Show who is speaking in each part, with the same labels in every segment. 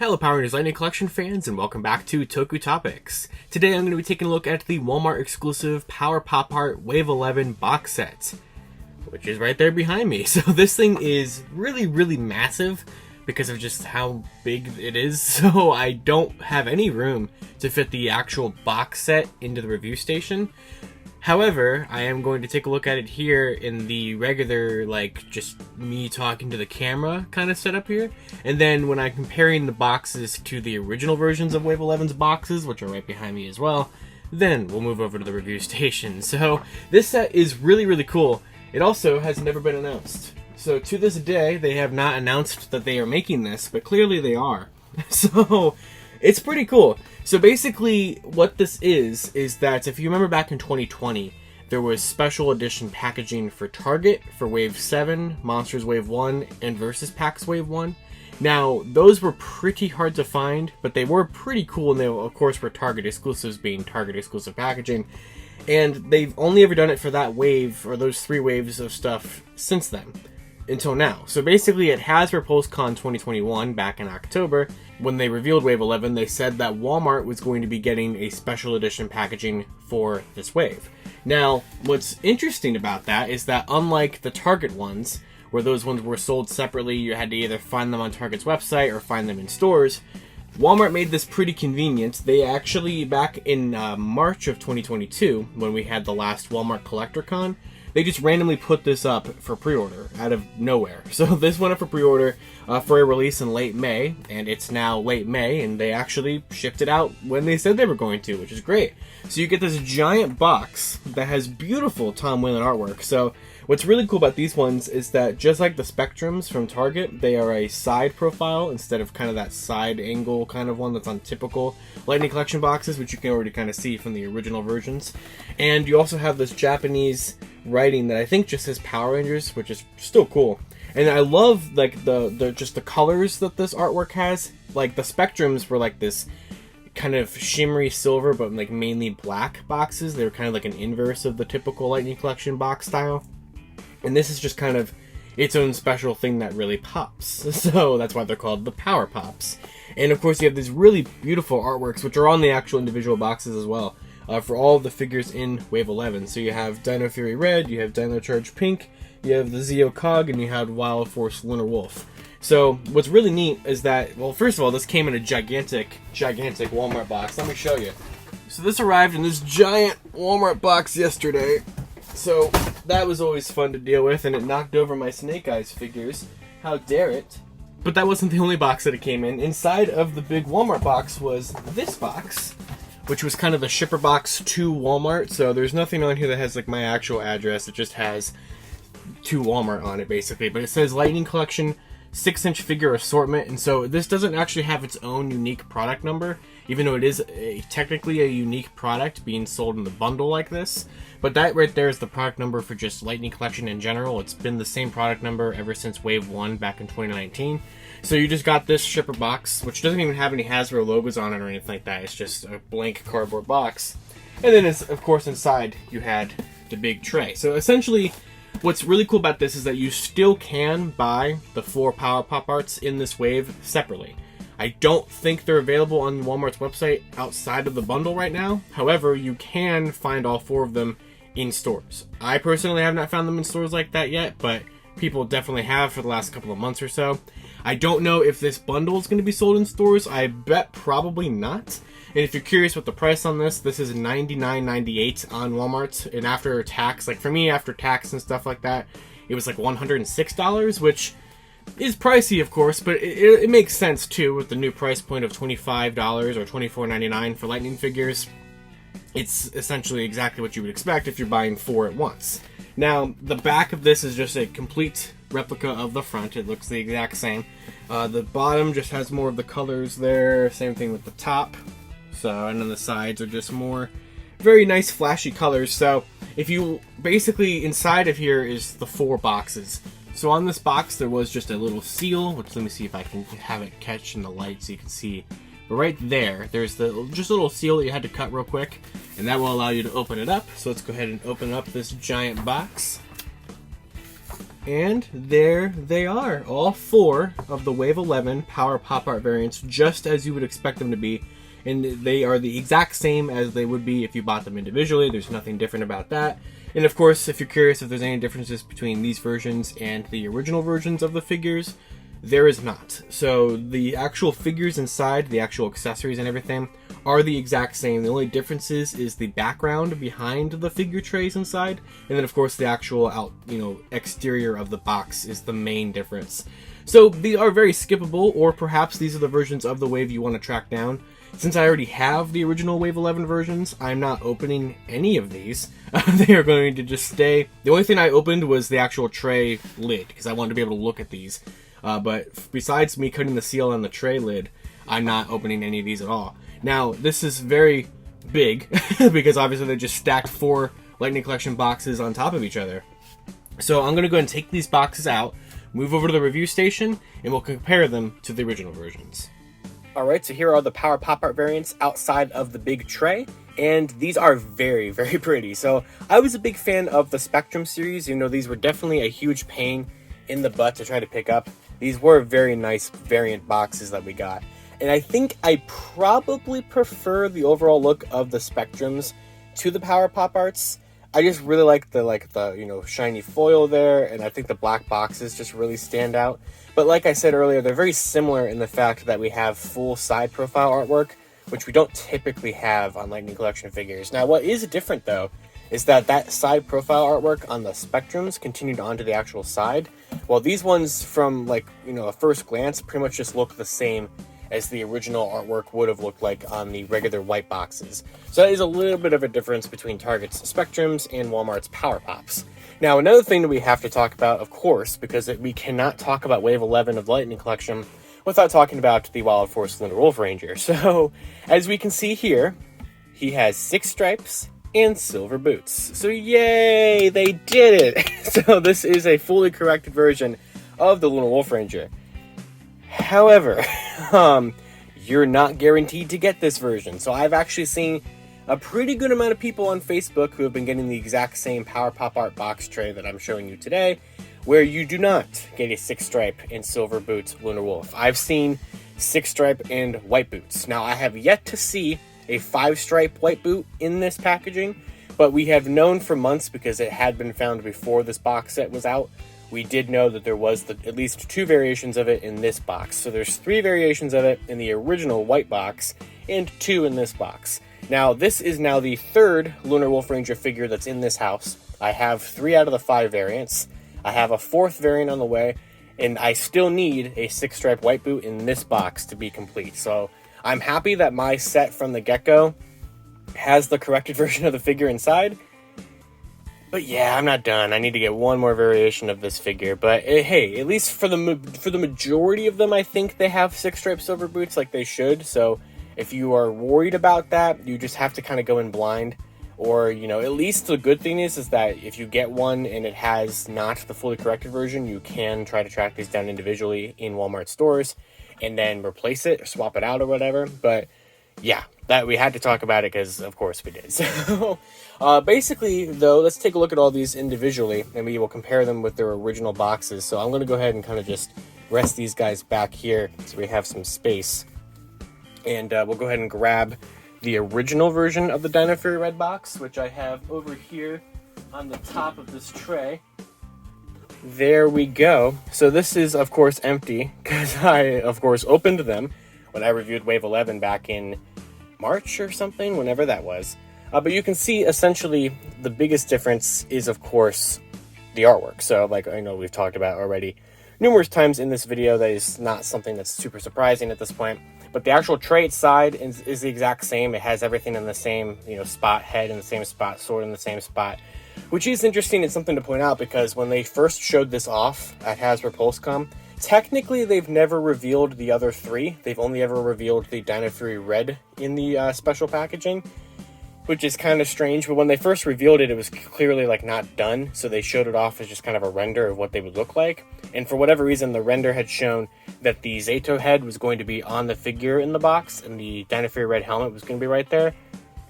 Speaker 1: Hello Power Rangers Lightning Collection fans, and welcome back to Toku Topics. Today I'm going to be taking a look at the Walmart exclusive Power Pop Art Wave 11 box set, which is right there behind me. So this thing is really massive because of just how big it is, so I don't have any room to fit the actual box set into the review station. However, I am going to take a look at it here in the regular, just me talking to the camera kind of setup here. And then when I'm comparing the boxes to the original versions of Wave 11's boxes, which are right behind me as well, then we'll move over to the review station. So this set is really cool. It also has never been announced. So to this day, they have not announced that they are making this, but clearly they are. So it's pretty cool. So basically what this is that if you remember back in 2020, there was special edition packaging for Target for Wave 7, Monsters Wave 1, and Versus Packs Wave 1. Now, those were pretty hard to find, but they were pretty cool, and they, of course, were Target exclusives, being Target exclusive packaging. And they've only ever done it for that wave, or those 3 waves of stuff, since then. Until now. So basically at Hasbro PulseCon 2021 back in October, when they revealed Wave 11, they said that Walmart was going to be getting a special edition packaging for this wave. Now, what's interesting about that is that unlike the Target ones, where those ones were sold separately, you had to either find them on Target's website or find them in stores, Walmart made this pretty convenient. They actually, back in March of 2022, when we had the last Walmart Collector Con, they just randomly put this up for pre-order out of nowhere. So this went up for pre-order for a release in late May, and it's now late May, and they actually shipped it out when they said they were going to, which is great. So you get this giant box that has beautiful Tom Whalen artwork. So what's really cool about these ones is that just like the Spectrums from Target, they are a side profile instead of kind of that side angle kind of one that's on typical Lightning Collection boxes, which you can already kind of see from the original versions. And you also have this Japanese writing that I think just says Power Rangers, which is still cool. And I love like the colors that this artwork has. Like the Spectrums were like this kind of shimmery silver, but like mainly black boxes. They were kind of like an inverse of the typical Lightning Collection box style. And this is just kind of its own special thing that really pops. So that's why they're called the Power Pops. And of course you have these really beautiful artworks, which are on the actual individual boxes as well. For all of the figures in Wave 11. So you have Dino Fury Red, you have Dino Charge Pink, you have the Zeo Cog, and you have Wild Force Lunar Wolf. So what's really neat is that, well, first of all, this came in a gigantic Walmart box. Let me show you. So this arrived in this giant Walmart box yesterday. So that was always fun to deal with, and it knocked over my Snake Eyes figures. How dare it? But that wasn't the only box that it came in. Inside of the big Walmart box was this box, which was kind of the shipper box to Walmart. So there's nothing on here that has like my actual address. It just has to Walmart on it basically. But it says Lightning Collection 6-inch figure assortment. And so this doesn't actually have its own unique product number, even though it is technically a unique product being sold in the bundle like this. But that right there is the product number for just Lightning Collection in general. It's been the same product number ever since Wave 1 back in 2019. So you just got this shipper box, which doesn't even have any Hasbro logos on it or anything like that. It's just a blank cardboard box. And then, of course, inside you had the big tray. So essentially, what's really cool about this is that you still can buy the 4 Power Pop Arts in this wave separately. I don't think they're available on Walmart's website outside of the bundle right now. However, you can find all 4 of them in stores. I personally have not found them in stores like that yet, but people definitely have for the last couple of months or so. I don't know if this bundle is going to be sold in stores. I bet probably not. And if you're curious what the price on this is $99.98 on Walmart. And after tax, like for me, after tax and stuff like that, it was like $106, which is pricey, of course, but it makes sense too with the new price point of $25 or $24.99 for Lightning figures. It's essentially exactly what you would expect if you're buying 4 at once. Now, the back of this is just a complete replica of the front. It looks the exact same. The bottom just has more of the colors there. Same thing with the top. So, and then the sides are just more very nice flashy colors. So, if you basically inside of here is the 4 boxes. So on this box there was just a little seal, which let me see if I can have it catch in the light so you can see. But right there, there's just a little seal that you had to cut real quick, and that will allow you to open it up. So let's go ahead and open up this giant box. And there they are, all 4 of the Wave 11 Power Pop Art variants, just as you would expect them to be. And they are the exact same as they would be if you bought them individually. There's nothing different about that. And of course, if you're curious if there's any differences between these versions and the original versions of the figures, there is not. So the actual figures inside, the actual accessories and everything, are the exact same. The only differences is the background behind the figure trays inside, and then of course the actual exterior of the box is the main difference. So these are very skippable, or perhaps these are the versions of the Wave you want to track down. Since I already have the original Wave 11 versions, I'm not opening any of these. They are going to just stay. The only thing I opened was the actual tray lid, because I wanted to be able to look at these. But besides me cutting the seal on the tray lid, I'm not opening any of these at all. Now, this is very big, because obviously they just stacked 4 Lightning Collection boxes on top of each other. So I'm going to go ahead and take these boxes out, move over to the review station, and we'll compare them to the original versions. Alright, so here are the Power Pop Art variants outside of the big tray, and these are very, very pretty. So I was a big fan of the Spectrum series. You know, these were definitely a huge pain in the butt to try to pick up. These were very nice variant boxes that we got. And I think I probably prefer the overall look of the Spectrums to the Power Pop Arts. I just really like the shiny foil there, and I think the black boxes just really stand out. But like I said earlier, they're very similar in the fact that we have full side profile artwork, which we don't typically have on Lightning Collection figures. Now, what is different though is that side profile artwork on the Spectrums continued onto the actual side, while these ones from a first glance pretty much just look the same as the original artwork would have looked like on the regular white boxes. So that is a little bit of a difference between Target's Spectrums and Walmart's Power Pops. Now, another thing that we have to talk about, of course, because we cannot talk about Wave 11 of the Lightning Collection without talking about the Wild Force Lunar Wolf Ranger. So, as we can see here, he has 6 stripes and silver boots. So yay, they did it! So this is a fully corrected version of the Lunar Wolf Ranger. However, you're not guaranteed to get this version. So I've actually seen a pretty good amount of people on Facebook who have been getting the exact same Power Pop Art box tray that I'm showing you today, where you do not get a 6-stripe and silver boots Lunar Wolf. I've seen 6-stripe and white boots. Now, I have yet to see a 5-stripe white boot in this packaging, but we have known for months, because it had been found before this box set was out. We did know that there was at least 2 variations of it in this box. So there's 3 variations of it in the original white box and 2 in this box. Now, this is now the 3rd Lunar Wolf Ranger figure that's in this house. I have 3 out of the 5 variants. I have a 4th variant on the way, and I still need a 6-stripe white boot in this box to be complete. So I'm happy that my set from the get-go has the corrected version of the figure inside. But yeah, I'm not done. I need to get one more variation of this figure. But hey, at least for the majority of them, I think they have 6-stripe silver boots like they should. So if you are worried about that, you just have to kind of go in blind. Or, at least the good thing is that if you get one and it has not the fully corrected version, you can try to track these down individually in Walmart stores and then replace it or swap it out or whatever. But yeah, that we had to talk about it because, of course, we did. So basically, though, let's take a look at all these individually, and we will compare them with their original boxes. So I'm going to go ahead and kind of just rest these guys back here so we have some space. And we'll go ahead and grab the original version of the Dino Fury Red box, which I have over here on the top of this tray. There we go. So this is, of course, empty, because I, of course, opened them when I reviewed Wave 11 back in March or something, whenever that was. But you can see, essentially, the biggest difference is, of course, the artwork. So, like I know we've talked about already numerous times in this video, that is not something that's super surprising at this point. But the actual tray side is the exact same. It has everything in the same, spot, head in the same spot, sword in the same spot. Which is interesting and something to point out, because when they first showed this off at Hasbro PulseCon, technically they've never revealed the other 3. They've only ever revealed the Dino Fury Red in the special packaging, which is kind of strange. But when they first revealed it, it was clearly not done, so they showed it off as just kind of a render of what they would look like. And for whatever reason, the render had shown that the Zeo head was going to be on the figure in the box, and the Dino Fury Red helmet was going to be right there.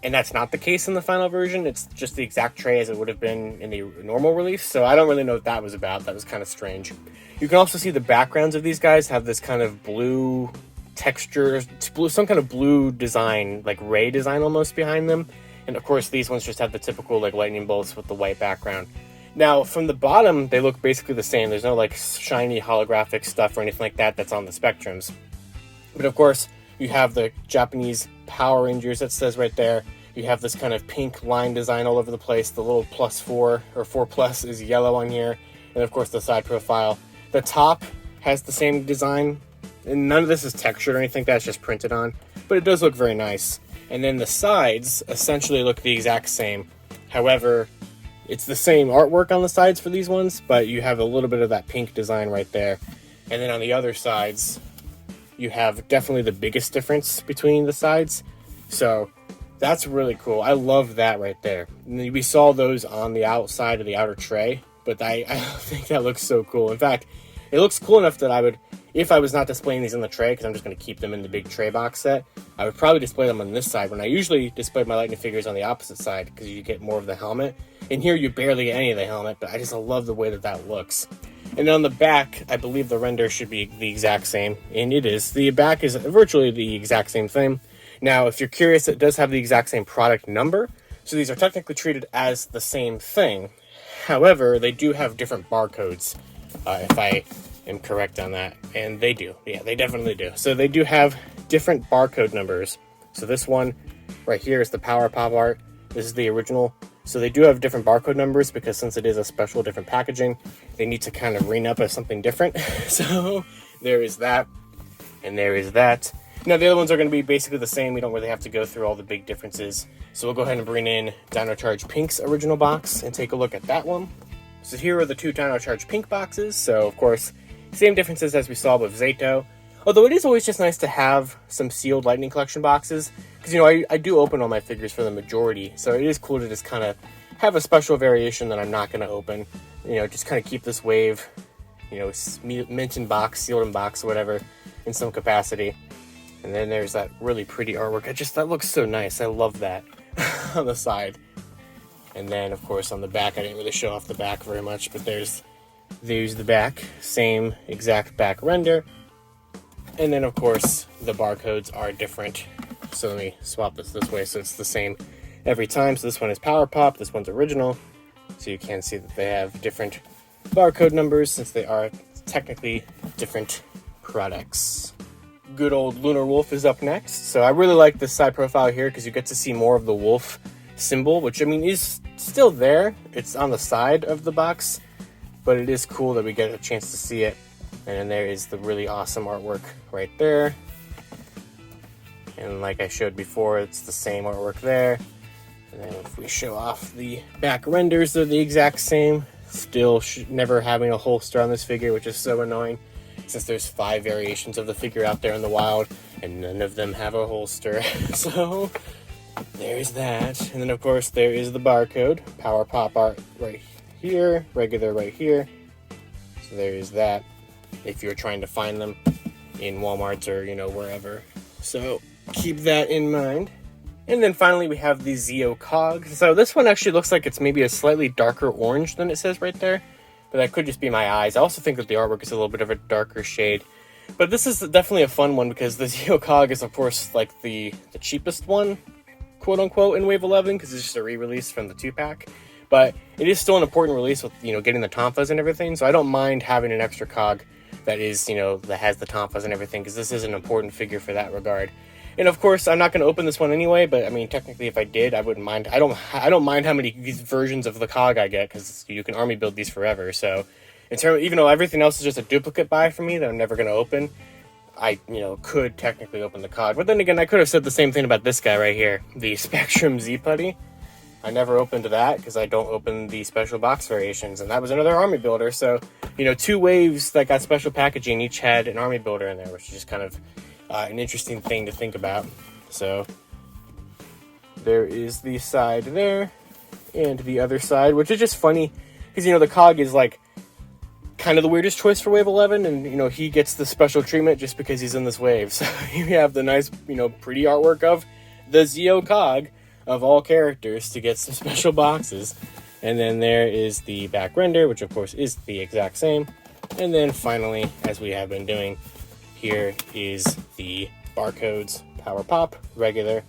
Speaker 1: and that's not the case in the final version. It's just the exact tray as it would have been in the normal release, so I don't really know what that was about. That was kind of strange. You can also see the backgrounds of these guys have this kind of blue texture, some kind of blue design, like ray design almost behind them. And of course, these ones just have the typical like lightning bolts with the white background. Now, from the bottom, they look basically the same. There's no like shiny holographic stuff or anything like that that's on the Spectrums. But of course, you have the Japanese Power Rangers that says right there. You have this kind of pink line design all over the place. The little +4 or 4+ is yellow on here. And of course, the side profile. The top has the same design. And none of this is textured or anything. That's just printed on. But it does look very nice. And then the sides essentially look the exact same. However, it's the same artwork on the sides for these ones, but you have a little bit of that pink design right there. And then on the other sides, you have definitely the biggest difference between the sides. So that's really cool. I love that right there. And we saw those on the outside of the outer tray, but I think that looks so cool. In fact, it looks cool enough that I would, if I was not displaying these in the tray, because I'm just going to keep them in the big tray box set, I would probably display them on this side when I usually display my Lightning figures on the opposite side, because you get more of the helmet. And here you barely get any of the helmet, but I just love the way that that looks. And on the back, I believe the render should be the exact same, and it is. The back is virtually the exact same thing. Now, if you're curious, it does have the exact same product number, so these are technically treated as the same thing. However, they do have different barcodes, if I am correct on that, and they do. Yeah, they definitely do. So they do have different barcode numbers. So this one right here is the Power Pop art. This is the original. So they do have different barcode numbers because since it is a special different packaging, they need to kind of ring up as something different. So there is that, and there is that. Now the other ones are going to be basically the same. We don't really have to go through all the big differences. So we'll go ahead and bring in Dino Charge Pink's original box and take a look at that one. So here are the two Dino Charge Pink boxes. So of course, same differences as we saw with Zeo. Although it is always just nice to have some sealed Lightning Collection boxes. Because, you know, I do open all my figures for the majority. So it is cool to just kind of have a special variation that I'm not going to open. You know, just kind of keep this wave, you know, mint in box, sealed in box, whatever, in some capacity. And then there's that really pretty artwork. That looks so nice. I love that on the side. And then, of course, on the back, I didn't really show off the back very much. But there's the back. Same exact back render. And then, of course, the barcodes are different. So let me swap this way so it's the same every time. So this one is Power Pop, this one's original. So you can see that they have different barcode numbers since they are technically different products. Good old Lunar Wolf is up next. So I really like this side profile here because you get to see more of the wolf symbol, which I mean is still there. It's on the side of the box, but it is cool that we get a chance to see it. And then there is the really awesome artwork right there. And like I showed before, it's the same artwork there. And then if we show off the back renders, they're the exact same. Still never having a holster on this figure, which is so annoying. Since there's 5 variations of the figure out there in the wild, and none of them have a holster. So there's that. And then of course there is the barcode. Power Pop art right here, regular right here. So there is that. If you're trying to find them in Walmarts or, you know, wherever. So keep that in mind. And then finally we have the Zeo Cog. So this one actually looks like it's maybe a slightly darker orange than it says right there. But that could just be my eyes. I also think that the artwork is a little bit of a darker shade. But this is definitely a fun one because the Zeo Cog is of course like the cheapest one, quote unquote, in Wave 11 because it's just a re-release from the 2-pack. But it is still an important release with, you know, getting the tonfas and everything. So I don't mind having an extra cog that is, you know, that has the tonfas and everything because this is an important figure for that regard. And of course, I'm not going to open this one anyway, but I mean, technically if I did, I wouldn't mind. I don't mind how many versions of the cog I get because you can army build these forever. So in terms, even though everything else is just a duplicate buy for me that I'm never going to open, I, you know, could technically open the cog. But then again, I could have said the same thing about this guy right here, the Spectrum Z Putty. I never opened that because I don't open the special box variations, and that was another army builder. So, you know, 2 waves that got special packaging each had an army builder in there, which is just kind of an interesting thing to think about. So there is the side there and the other side, which is just funny because, you know, the cog is like kind of the weirdest choice for Wave 11, and, you know, he gets the special treatment just because he's in this wave. So you have the nice, you know, pretty artwork of the Zeo Cog of all characters to get some special boxes. And then there is the back render, which of course is the exact same. And then finally, as we have been doing, here is the barcodes, Power Pop, regular,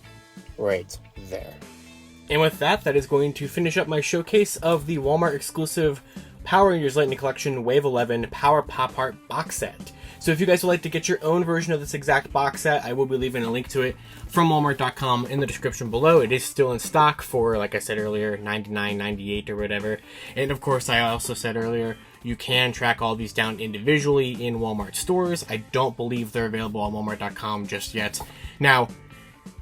Speaker 1: right there. And with that, that is going to finish up my showcase of the Walmart exclusive Power Rangers Lightning Collection Wave 11 Power Pop Art box set. So if you guys would like to get your own version of this exact box set, I will be leaving a link to it from Walmart.com in the description below. It is still in stock for, like I said earlier, $99.98 or whatever. And of course, I also said earlier, you can track all these down individually in Walmart stores. I don't believe they're available on Walmart.com just yet. Now,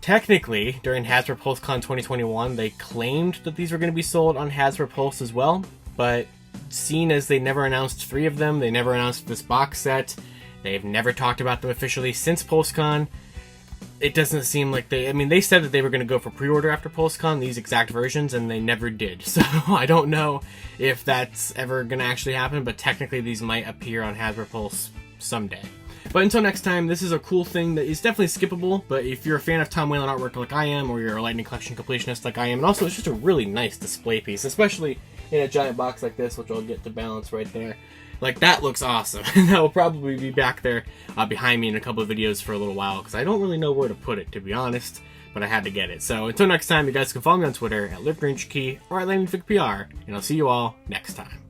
Speaker 1: technically, during Hasbro PulseCon 2021, they claimed that these were going to be sold on Hasbro Pulse as well, but seeing as they never announced 3 of them, they never announced this box set, they've never talked about them officially since PulseCon, it doesn't seem like they said that they were going to go for pre-order after PulseCon, these exact versions, and they never did. So I don't know if that's ever going to actually happen, but technically these might appear on Hasbro Pulse someday. But until next time, this is a cool thing that is definitely skippable, but if you're a fan of Tom Whalen artwork like I am, or you're a Lightning Collection completionist like I am, and also it's just a really nice display piece, especially in a giant box like this, which I'll get to balance right there. Like, that looks awesome. That will probably be back there behind me in a couple of videos for a little while, because I don't really know where to put it, to be honest, but I had to get it. So until next time, you guys can follow me on Twitter at LiveGrangerKey or at LightningFigPR, and I'll see you all next time.